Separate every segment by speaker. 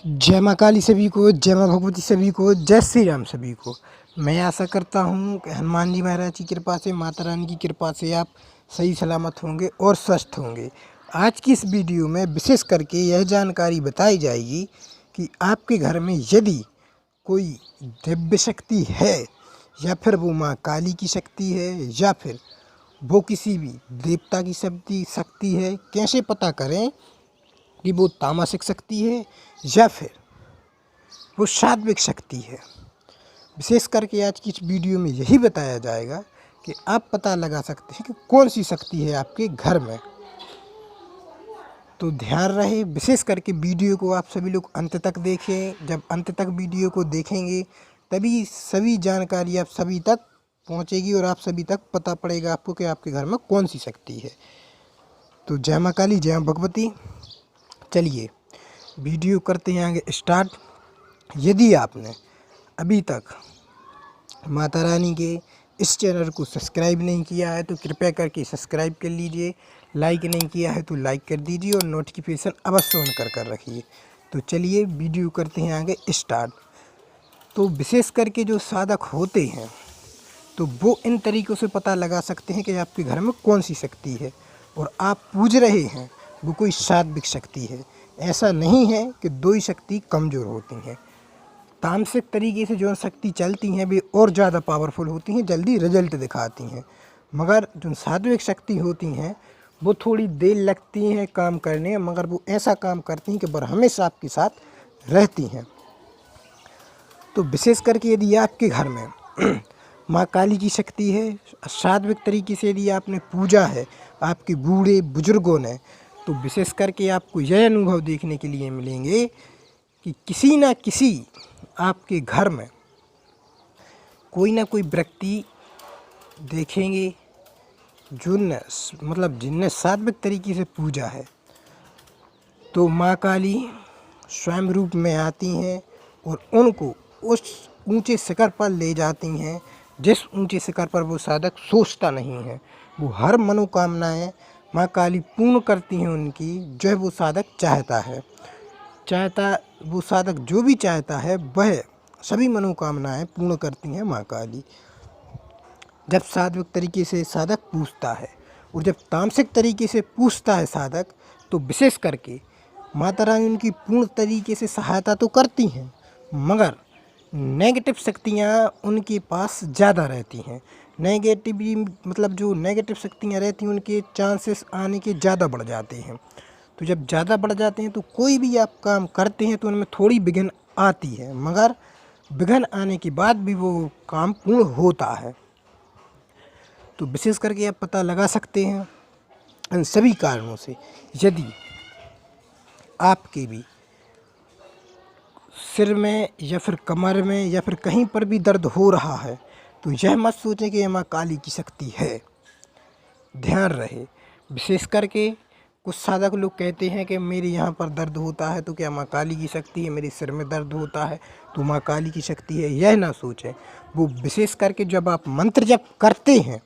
Speaker 1: जय माँ काली सभी को, जय माँ भगवती सभी को, जय श्री राम सभी को। मैं आशा करता हूँ कि हनुमान जी महाराज की कृपा से, माता रानी की कृपा से आप सही सलामत होंगे और स्वस्थ होंगे। आज की इस वीडियो में विशेष करके यह जानकारी बताई जाएगी कि आपके घर में यदि कोई दिव्य शक्ति है या फिर वो माँ काली की शक्ति है या फिर वो किसी भी देवता की शक्ति है, कैसे पता करें कि वो तामसिक शक्ति है या फिर वो सात्विक शक्ति है। विशेष करके आज की इस वीडियो में यही बताया जाएगा कि आप पता लगा सकते हैं कि कौन सी शक्ति है आपके घर में। तो ध्यान रहे, विशेष करके वीडियो को आप सभी लोग अंत तक देखें। जब अंत तक वीडियो को देखेंगे तभी सभी जानकारी आप सभी तक पहुंचेगी और आप सभी तक पता पड़ेगा आपको कि आपके घर में कौन सी शक्ति है। तो जय माँ काली, जय माँ भगवती। चलिए वीडियो करते हैं आगे स्टार्ट। यदि आपने अभी तक माता रानी के इस चैनल को सब्सक्राइब नहीं किया है तो कृपया करके सब्सक्राइब कर लीजिए। लाइक नहीं किया है तो लाइक कर दीजिए और नोटिफिकेशन अवश्य ऑन कर रखिए। तो चलिए वीडियो करते हैं आगे स्टार्ट। तो विशेष करके जो साधक होते हैं तो वो इन तरीक़ों से पता लगा सकते हैं कि आपके घर में कौन सी शक्ति है और आप पूज रहे हैं वो कोई सात्विक शक्ति है। ऐसा नहीं है कि दो ही शक्ति कमज़ोर होती हैं। तामसिक तरीके से जो शक्ति चलती हैं वे और ज़्यादा पावरफुल होती हैं, जल्दी रिजल्ट दिखाती हैं। मगर जो सात्विक शक्ति होती हैं वो थोड़ी देर लगती हैं काम करने, मगर वो ऐसा काम करती हैं कि बर हमेशा आपके साथ रहती हैं। तो विशेष करके यदि आपके घर में माँ काली की शक्ति है, सात्विक तरीके से यदि आपने पूजा है आपके बूढ़े बुजुर्गों ने, तो विशेष करके आपको यह अनुभव देखने के लिए मिलेंगे कि किसी न किसी आपके घर में कोई ना कोई व्यक्ति देखेंगे जिनने सात्विक तरीके से पूजा है। तो माँ काली स्वयं रूप में आती हैं और उनको उस ऊंचे शिखर पर ले जाती हैं जिस ऊंचे शिखर पर वो साधक सोचता नहीं है। वो हर मनोकामनाएं माँ काली पूर्ण करती हैं उनकी, जो है वो साधक वो साधक जो भी चाहता है वह सभी मनोकामनाएं पूर्ण करती हैं माँ काली। जब सात्विक तरीके से साधक पूछता है और जब तामसिक तरीके से पूछता है साधक, तो विशेष करके माता रानी उनकी पूर्ण तरीके से सहायता तो करती हैं, मगर नेगेटिव शक्तियाँ उनके पास ज़्यादा रहती हैं। जो नेगेटिव शक्तियाँ रहती हैं उनके चांसेस आने के ज़्यादा बढ़ जाते हैं। तो जब ज़्यादा बढ़ जाते हैं तो कोई भी आप काम करते हैं तो उनमें थोड़ी विघ्न आती है, मगर विघ्न आने के बाद भी वो काम पूर्ण होता है। तो विशेष करके आप पता लगा सकते हैं इन सभी कारणों से। यदि आपके भी सिर में या फिर कमर में या फिर कहीं पर भी दर्द हो रहा है तो यह मत सोचें कि यह माँ काली की शक्ति है। ध्यान रहे, विशेष करके कुछ साधक लोग कहते हैं कि मेरे यहाँ पर दर्द होता है तो क्या माँ काली की शक्ति है, मेरे सिर में दर्द होता है तो माँ काली की शक्ति है। यह ना सोचें। वो विशेष करके जब आप मंत्र जप करते हैं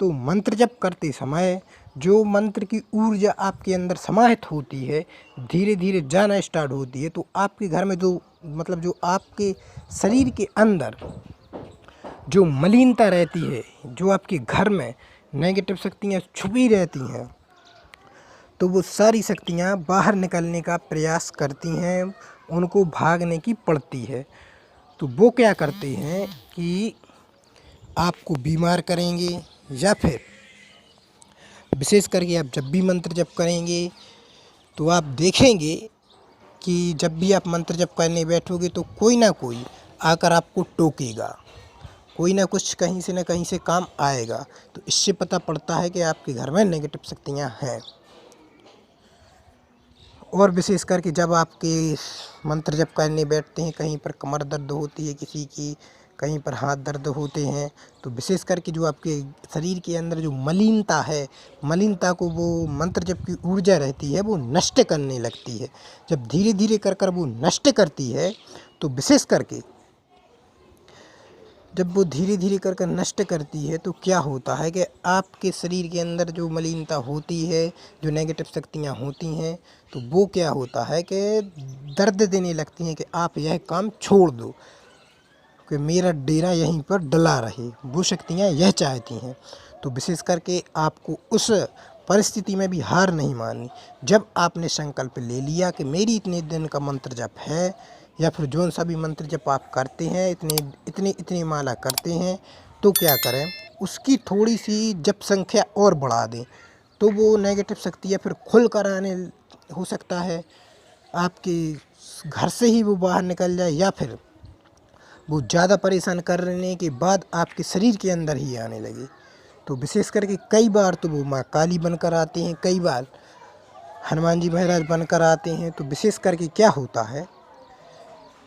Speaker 1: तो मंत्र जप करते समय जो मंत्र की ऊर्जा आपके अंदर समाहित होती है धीरे धीरे जाना स्टार्ट होती है। तो आपके घर में जो आपके शरीर के अंदर जो मलिनता रहती है, जो आपके घर में नेगेटिव शक्तियाँ छुपी रहती हैं, तो वो सारी शक्तियाँ बाहर निकलने का प्रयास करती हैं, उनको भागने की पड़ती है। तो वो क्या करते हैं कि आपको बीमार करेंगे, या फिर विशेष करके आप जब भी मंत्र जप करेंगे तो आप देखेंगे कि जब भी आप मंत्र जप करने बैठोगे तो कोई ना कोई आकर आपको टोकेगा, कोई ना कुछ कहीं से ना कहीं से काम आएगा। तो इससे पता पड़ता है कि आपके घर में नेगेटिव शक्तियाँ हैं। और विशेष करके जब आपके मंत्र जप करने बैठते हैं, कहीं पर कमर दर्द होती है किसी की, कहीं पर हाथ दर्द होते हैं, तो विशेष करके जो आपके शरीर के अंदर जो मलिनता है, मलिनता को वो मंत्र जप की ऊर्जा रहती है वो नष्ट करने लगती है। जब धीरे धीरे कर वो नष्ट करती है तो विशेष करके जब वो धीरे धीरे कर नष्ट करती है तो क्या होता है कि आपके शरीर के अंदर जो मलिनता होती है, जो नेगेटिव शक्तियाँ होती हैं, तो वो क्या होता है कि दर्द देने लगती हैं कि आप यह काम छोड़ दो, कि मेरा डेरा यहीं पर डला रहे। वो शक्तियाँ यह चाहती हैं। तो विशेष करके आपको उस परिस्थिति में भी हार नहीं माननी। जब आपने संकल्प ले लिया कि मेरी इतने दिन का मंत्र जप है, या फिर जौन सा भी मंत्र जप आप करते हैं, इतनी माला करते हैं, तो क्या करें, उसकी थोड़ी सी जप संख्या और बढ़ा दें, तो वो नेगेटिव शक्ति या फिर खुल कर आने हो सकता है, आपके घर से ही वो बाहर निकल जाए, या फिर वो ज़्यादा परेशान करने के बाद आपके शरीर के अंदर ही आने लगे। तो विशेष करके कई बार तो वो माँ काली बनकर आते हैं, कई बार हनुमान जी महाराज बनकर आते हैं। तो विशेष करके क्या होता है,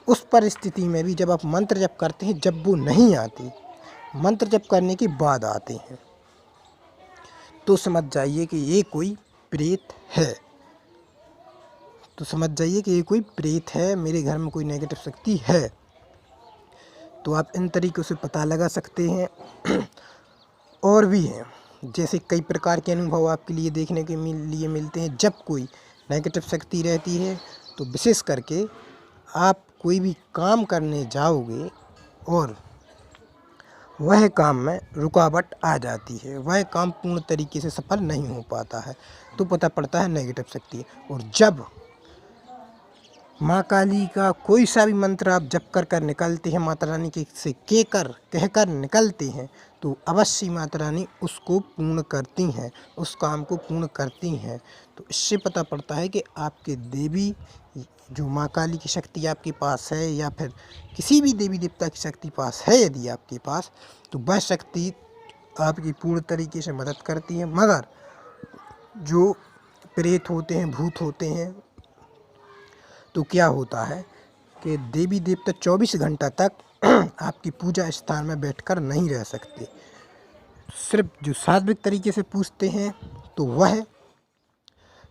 Speaker 1: उस परिस्थिति में भी जब आप मंत्र जप करते हैं, जब वो नहीं आते, मंत्र जप करने के बाद आते हैं, तो समझ जाइए कि ये कोई प्रेत है। तो समझ जाइए कि ये कोई प्रेत है, मेरे घर में कोई नेगेटिव शक्ति है। तो आप इन तरीक़ों से पता लगा सकते हैं। और भी हैं, जैसे कई प्रकार के अनुभव आपके लिए देखने के लिए मिलते हैं। जब कोई नेगेटिव शक्ति रहती है, तो विशेष करके आप कोई भी काम करने जाओगे और वह काम में रुकावट आ जाती है, वह काम पूर्ण तरीके से सफल नहीं हो पाता है, तो पता पड़ता है नेगेटिव शक्ति। और जब माँ काली का कोई सा भी मंत्र आप जप कर निकलते हैं, माता रानी के से कहकर निकलते हैं, तो अवश्य माता रानी उसको पूर्ण करती हैं, उस काम को पूर्ण करती हैं। तो इससे पता पड़ता है कि आपके देवी, जो माँ काली की शक्ति आपके पास है, या फिर किसी भी देवी देवता की शक्ति पास है यदि आपके पास, तो वह शक्ति आपकी पूर्ण तरीके से मदद करती है। मगर जो प्रेत होते हैं, भूत होते हैं, तो क्या होता है कि देवी देवता 24 घंटा तक आपकी पूजा स्थान में बैठकर नहीं रह सकते। सिर्फ जो सात्विक तरीके से पूजते हैं, तो वह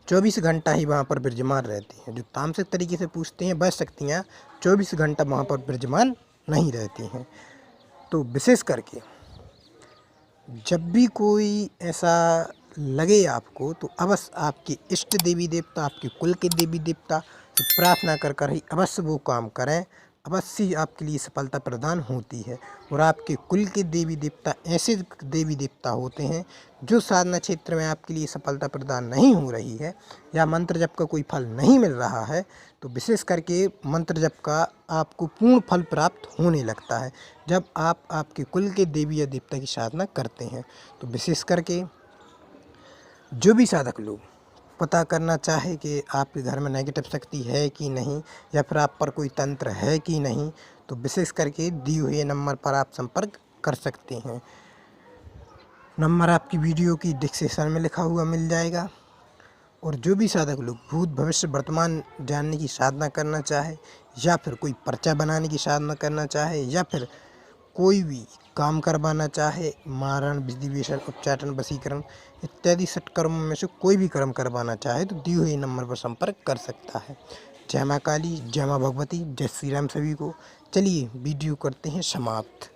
Speaker 1: 24 घंटा ही वहाँ पर विराजमान रहती हैं। जो तामसिक तरीके से पूजते हैं, वह शक्तियाँ 24 घंटा वहाँ पर विराजमान नहीं रहती हैं। तो विशेष करके जब भी कोई ऐसा लगे आपको, तो अवश्य आपके इष्ट देवी देवता, आपके कुल के देवी देवता से प्रार्थना कर ही अवश्य वो काम करें, अवश्य आपके लिए सफलता प्रदान होती है। और आपके कुल के देवी देवता ऐसे देवी देवता होते हैं जो साधना क्षेत्र में आपके लिए सफलता प्रदान नहीं हो रही है, या मंत्र जप का कोई फल नहीं मिल रहा है, तो विशेष करके मंत्र जप का आपको पूर्ण फल प्राप्त होने लगता है जब आप आपके कुल के देवी या देवता की साधना करते हैं। तो विशेष करके जो भी साधक लोग पता करना चाहे कि आपके घर में नेगेटिव शक्ति है कि नहीं, या फिर आप पर कोई तंत्र है कि नहीं, तो विशेष करके दिए हुए नंबर पर आप संपर्क कर सकते हैं। नंबर आपकी वीडियो की डिस्क्रिप्शन में लिखा हुआ मिल जाएगा। और जो भी साधक लोग भूत भविष्य वर्तमान जानने की साधना करना चाहे, या फिर कोई पर्चा बनाने की साधना करना चाहे, या फिर कोई भी काम करवाना चाहे, मारण, विधि विषण, उच्चाटन, वशीकरण इत्यादि षटकर्मों में से कोई भी कर्म करवाना चाहे, तो दिए हुए नंबर पर संपर्क कर सकता है। जय माँ काली, जय माँ भगवती, जय श्री राम सभी को। चलिए वीडियो करते हैं समाप्त।